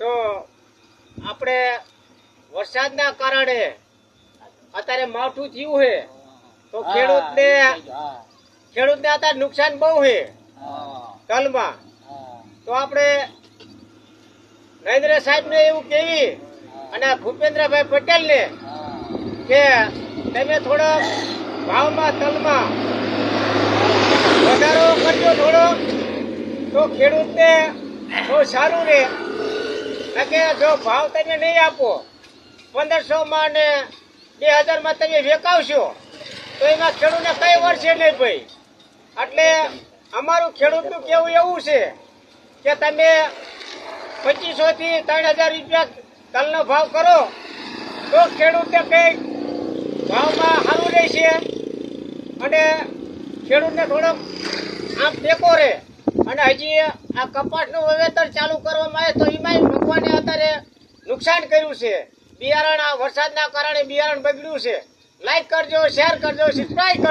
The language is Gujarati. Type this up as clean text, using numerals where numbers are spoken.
તો આપણે વરસાદના કારણે અત્યારે માવઠું થયું છે તો ખેડૂતને અત્યારે નુકસાન બહુ છે તલમાં. તો આપણે નરેન્દ્ર સાહેબને એવું કહેવી અને ભૂપેન્દ્રભાઈ પટેલને કે તમે થોડો ભાવમાં તલમાં વધારો કરજો થોડો, તો ખેડૂતને બહુ સારું રહે. કે જો ભાવ તમે નહીં આપો 1500 ને 2000 તમે વેચાવશો તો એમાં ખેડૂતને કઈ વર્ષે નહીં ભાઈ. એટલે અમારું ખેડૂતનું કેવું એવું છે કે તમે 2500 થી 3000 રૂપિયા તલનો ભાવ કરો તો ખેડૂતને કઈ ભાવમાં સારું રહેશે અને ખેડૂતને થોડોક આમ ટેકો રહે. અને હજી આ કપાસનું વાવેતર ચાલુ કરવામાં આવે તો એમાં ભગવાને અત્યારે નુકસાન કર્યું છે. બિયારણ આ વરસાદના કારણે બિયારણ બગડ્યું છે. લાઈક કરજો, શેર કરજો, સબસ્ક્રાઇબ કરજો.